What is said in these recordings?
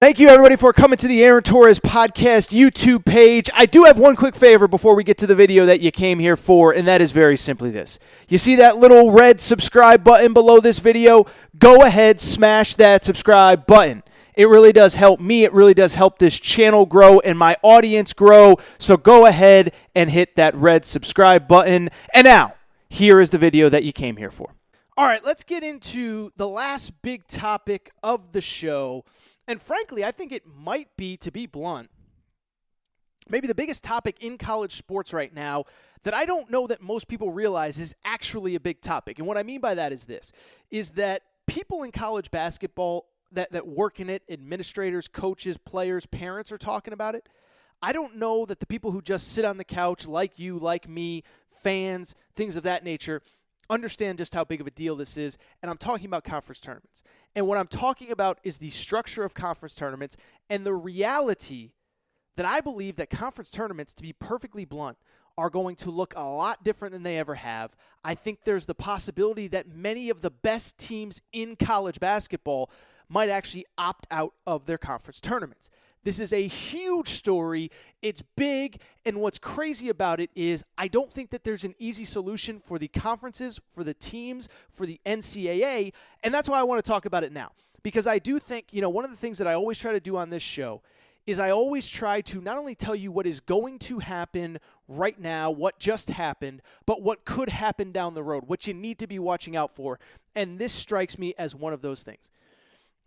Thank you, everybody, for coming to the Aaron Torres Podcast YouTube page. I do have one quick favor before we get to the video that you came here for, and that is very simply this. You see that little red subscribe button below this video? Go ahead, smash that subscribe button. It really does help me. It really does help this channel grow and my audience grow. So go ahead and hit that red subscribe button. And now, here is the video that you came here for. All right, let's get into the last big topic of the show. And frankly, I think it might be, to be blunt, maybe the biggest topic in college sports right now that I don't know that most people realize is actually a big topic. And what I mean by that is this, is that people in college basketball that work in it, administrators, coaches, players, parents are talking about it. I don't know that the people who just sit on the couch like you, like me, fans, things of that nature, understand just how big of a deal this is, and I'm talking about conference tournaments. And what I'm talking about is the structure of conference tournaments and the reality that I believe that conference tournaments, to be perfectly blunt, are going to look a lot different than they ever have. I think there's the possibility that many of the best teams in college basketball might actually opt out of their conference tournaments. This is a huge story. It's big, and what's crazy about it is I don't think that there's an easy solution for the conferences, for the teams, for the NCAA, and that's why I want to talk about it now. Because I do think, one of the things that I always try to do on this show is I always try to not only tell you what is going to happen right now, what just happened, but what could happen down the road, what you need to be watching out for, and this strikes me as one of those things.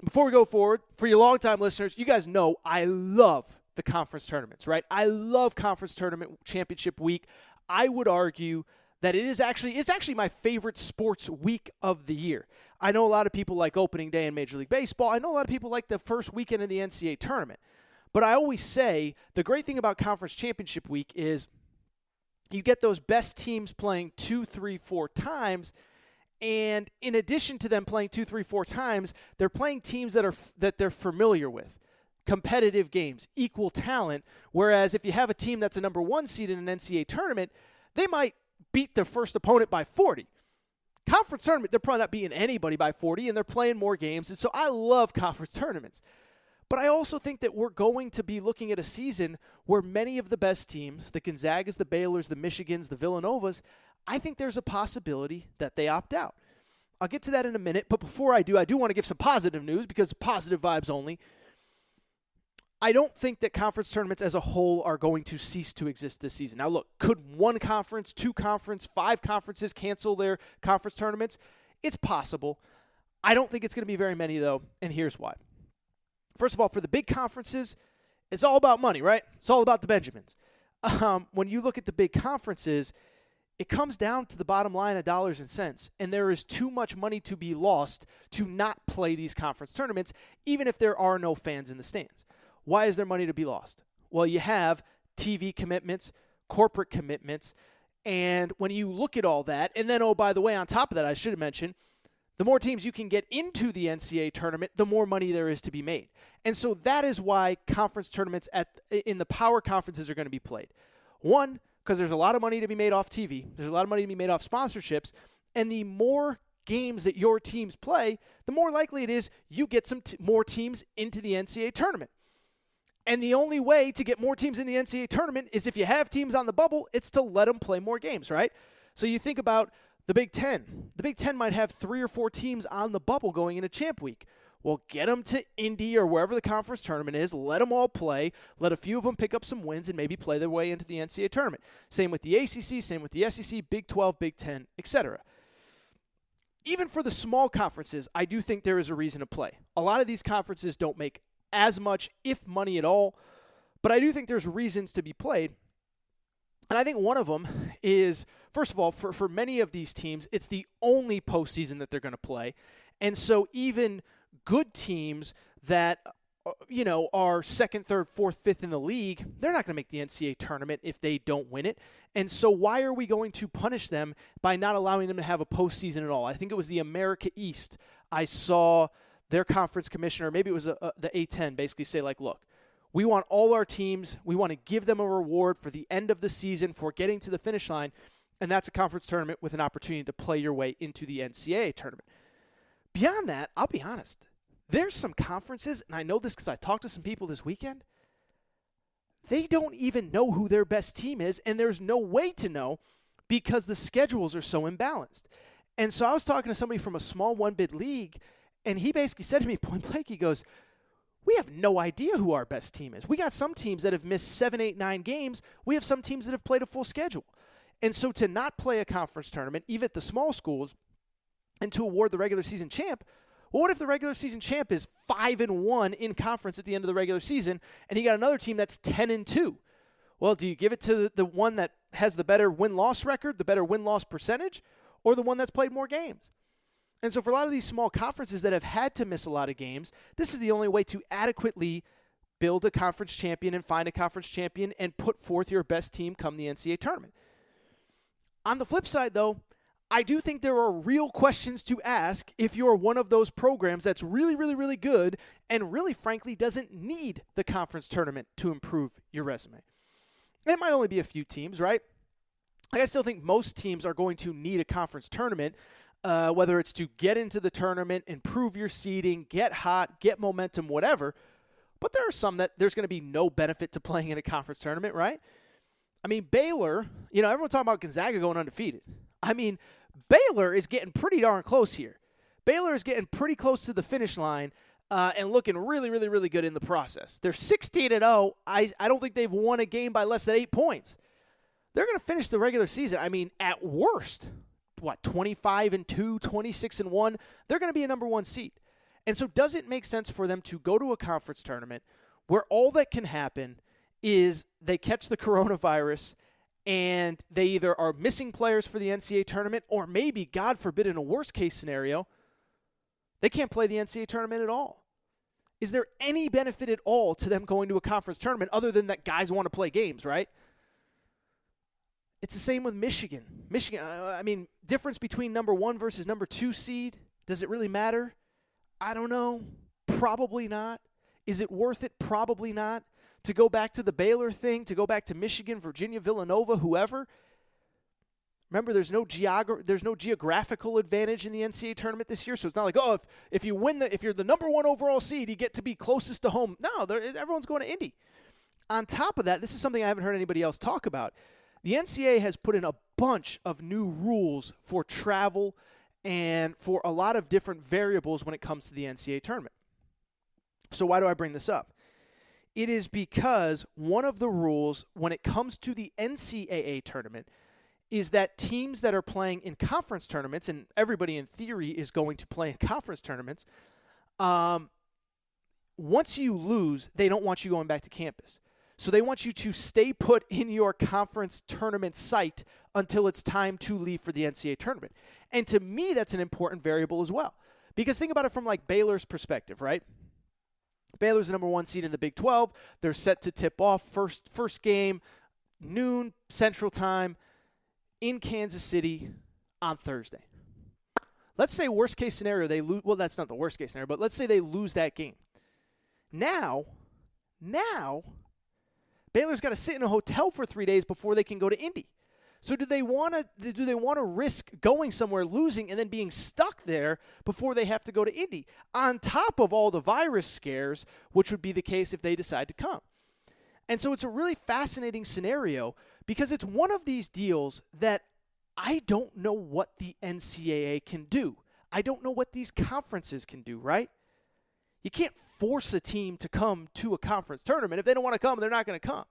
Before we go forward, for your longtime listeners, you guys know I love the conference tournaments, right? I love conference tournament championship week. I would argue that it's actually my favorite sports week of the year. I know a lot of people like opening day in Major League Baseball. I know a lot of people like the first weekend of the NCAA tournament. But I always say the great thing about conference championship week is you get those best teams playing 2, 3, 4 times. And in addition to them playing 2, 3, 4 times, they're playing teams that they're familiar with. Competitive games, equal talent. Whereas if you have a team that's a number 1 seed in an NCAA tournament, they might beat their first opponent by 40. Conference tournament, they're probably not beating anybody by 40, and they're playing more games. And so I love conference tournaments. But I also think that we're going to be looking at a season where many of the best teams, the Gonzagas, the Baylors, the Michigans, the Villanovas, I think there's a possibility that they opt out. I'll get to that in a minute, but before I do want to give some positive news because positive vibes only. I don't think that conference tournaments as a whole are going to cease to exist this season. Now look, could 1 conference, 2 conferences, 5 conferences cancel their conference tournaments? It's possible. I don't think it's going to be very many though, and here's why. First of all, for the big conferences, it's all about money, right? It's all about the Benjamins. When you look at the big conferences, it comes down to the bottom line of dollars and cents, and there is too much money to be lost to not play these conference tournaments, even if there are no fans in the stands. Why is there money to be lost? Well, you have TV commitments, corporate commitments, and when you look at all that, and then, oh, by the way, on top of that, I should have mentioned, the more teams you can get into the NCAA tournament, the more money there is to be made. And so that is why conference tournaments in the power conferences are going to be played. One, because there's a lot of money to be made off TV. There's a lot of money to be made off sponsorships. And the more games that your teams play, the more likely it is you get some more teams into the NCAA tournament. And the only way to get more teams in the NCAA tournament is if you have teams on the bubble, it's to let them play more games, right? So you think about the Big Ten. The Big Ten might have 3 or 4 teams on the bubble going into Champ Week. Well, get them to Indy or wherever the conference tournament is. Let them all play. Let a few of them pick up some wins and maybe play their way into the NCAA tournament. Same with the ACC, same with the SEC, Big 12, Big 10, etc. Even for the small conferences, I do think there is a reason to play. A lot of these conferences don't make as much, if money at all, but I do think there's reasons to be played. And I think one of them is, first of all, for many of these teams, it's the only postseason that they're going to play. And so even good teams that, are second, third, fourth, fifth in the league, they're not going to make the NCAA tournament if they don't win it. And so why are we going to punish them by not allowing them to have a postseason at all? I think it was the America East. I saw their conference commissioner, maybe it was the A10, basically say, look, we want all our teams, we want to give them a reward for the end of the season for getting to the finish line, and that's a conference tournament with an opportunity to play your way into the NCAA tournament. Beyond that, I'll be honest, There's some conferences, and I know this because I talked to some people this weekend, they don't even know who their best team is, and there's no way to know because the schedules are so imbalanced. And so I was talking to somebody from a small one-bid league, and he basically said to me point blank, he goes, we have no idea who our best team is. We got some teams that have missed 7, 8, 9 games. We have some teams that have played a full schedule. And so to not play a conference tournament, even at the small schools, and to award the regular season champ, well, what if the regular season champ is 5-1 in conference at the end of the regular season, and you got another team that's 10-2? Well, do you give it to the one that has the better win-loss record, the better win-loss percentage, or the one that's played more games? And so for a lot of these small conferences that have had to miss a lot of games, this is the only way to adequately build a conference champion and find a conference champion and put forth your best team come the NCAA tournament. On the flip side, though, I do think there are real questions to ask if you're one of those programs that's really, really, really good and really, frankly, doesn't need the conference tournament to improve your resume. It might only be a few teams, right? I still think most teams are going to need a conference tournament, whether it's to get into the tournament, improve your seeding, get hot, get momentum, whatever. But there are some that there's going to be no benefit to playing in a conference tournament, right? I mean, Baylor, everyone's talking about Gonzaga going undefeated. I mean, Baylor is getting pretty darn close here. Baylor is getting pretty close to the finish line and looking really, really, really good in the process. They're 16-0. I don't think they've won a game by less than 8 points. They're going to finish the regular season, at worst, 25-2, 26-1. They're going to be a number one seed. And so does it make sense for them to go to a conference tournament where all that can happen is they catch the coronavirus and they either are missing players for the NCAA tournament or maybe, God forbid, in a worst-case scenario, they can't play the NCAA tournament at all? Is there any benefit at all to them going to a conference tournament other than that guys want to play games, right? It's the same with Michigan. Difference between number 1 versus number 2 seed, does it really matter? I don't know. Probably not. Is it worth it? Probably not. To go back to the Baylor thing, to go back to Michigan, Virginia, Villanova, whoever. Remember, there's no geographical advantage in the NCAA tournament this year, so it's not like, if you're the number 1 overall seed, you get to be closest to home. No, everyone's going to Indy. On top of that, this is something I haven't heard anybody else talk about. The NCAA has put in a bunch of new rules for travel and for a lot of different variables when it comes to the NCAA tournament. So why do I bring this up? It is because one of the rules when it comes to the NCAA tournament is that teams that are playing in conference tournaments, and everybody in theory is going to play in conference tournaments, once you lose, they don't want you going back to campus. So they want you to stay put in your conference tournament site until it's time to leave for the NCAA tournament. And to me, that's an important variable as well. Because think about it from like Baylor's perspective, right? Baylor's the number 1 seed in the Big 12. They're set to tip off first game, noon Central Time in Kansas City on Thursday. Let's say worst case scenario, they lose. Well, that's not the worst case scenario, but let's say they lose that game. Now, Baylor's got to sit in a hotel for 3 days before they can go to Indy. So do they want to risk going somewhere, losing, and then being stuck there before they have to go to Indy, on top of all the virus scares, which would be the case if they decide to come? And so it's a really fascinating scenario because it's one of these deals that I don't know what the NCAA can do. I don't know what these conferences can do, right? You can't force a team to come to a conference tournament. If they don't want to come, they're not going to come.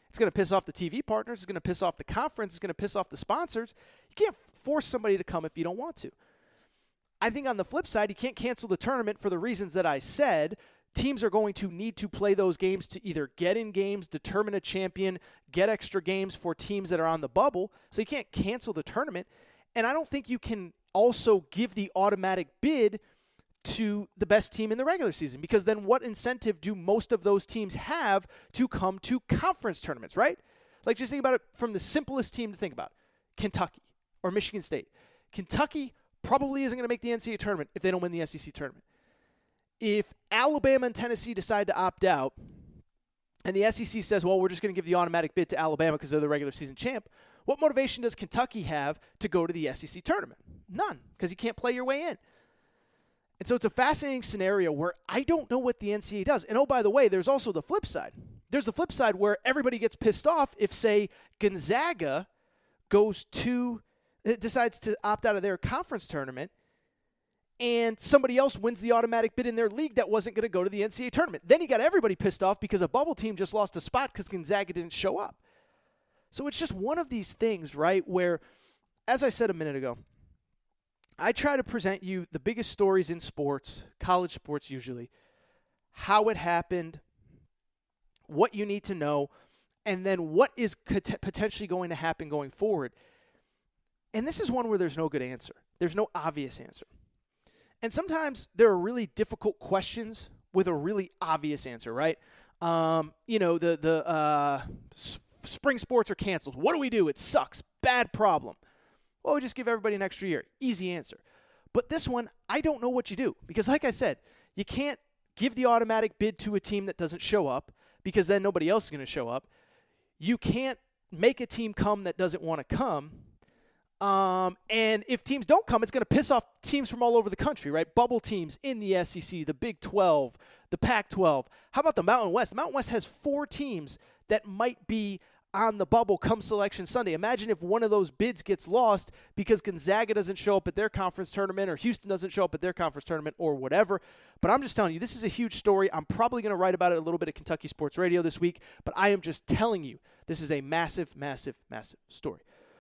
It's going to piss off the TV partners. It's going to piss off the conference. It's going to piss off the sponsors. You can't force somebody to come if you don't want to. I think on the flip side, you can't cancel the tournament for the reasons that I said. Teams are going to need to play those games to either get in games, determine a champion, get extra games for teams that are on the bubble. So you can't cancel the tournament. And I don't think you can also give the automatic bid to the best team in the regular season, because then what incentive do most of those teams have to come to conference tournaments, right? Like, just think about it from the simplest team to think about, Kentucky or Michigan State. Kentucky probably isn't going to make the NCAA tournament if they don't win the SEC tournament. If Alabama and Tennessee decide to opt out and the SEC says, well, we're just going to give the automatic bid to Alabama because they're the regular season champ, what motivation does Kentucky have to go to the SEC tournament? None, because you can't play your way in. And so it's a fascinating scenario where I don't know what the NCAA does. And oh, by the way, there's also the flip side. There's the flip side where everybody gets pissed off if, say, Gonzaga decides to opt out of their conference tournament and somebody else wins the automatic bid in their league that wasn't going to go to the NCAA tournament. Then you got everybody pissed off because a bubble team just lost a spot because Gonzaga didn't show up. So it's just one of these things, right, where, as I said a minute ago, I try to present you the biggest stories in sports, college sports usually, how it happened, what you need to know, and then what is potentially going to happen going forward. And this is one where there's no good answer. There's no obvious answer. And sometimes there are really difficult questions with a really obvious answer, right? Spring sports are canceled. What do we do? It sucks. Bad problem. Well, we just give everybody an extra year. Easy answer. But this one, I don't know what you do. Because like I said, you can't give the automatic bid to a team that doesn't show up because then nobody else is going to show up. You can't make a team come that doesn't want to come. And if teams don't come, it's going to piss off teams from all over the country, right? Bubble teams in the SEC, the Big 12, the Pac-12. How about the Mountain West? The Mountain West has 4 teams that might be on the bubble come Selection Sunday. Imagine if one of those bids gets lost because Gonzaga doesn't show up at their conference tournament or Houston doesn't show up at their conference tournament or whatever. But I'm just telling you, this is a huge story. I'm probably going to write about it a little bit at Kentucky Sports Radio this week, but I am just telling you, this is a massive, massive, massive story.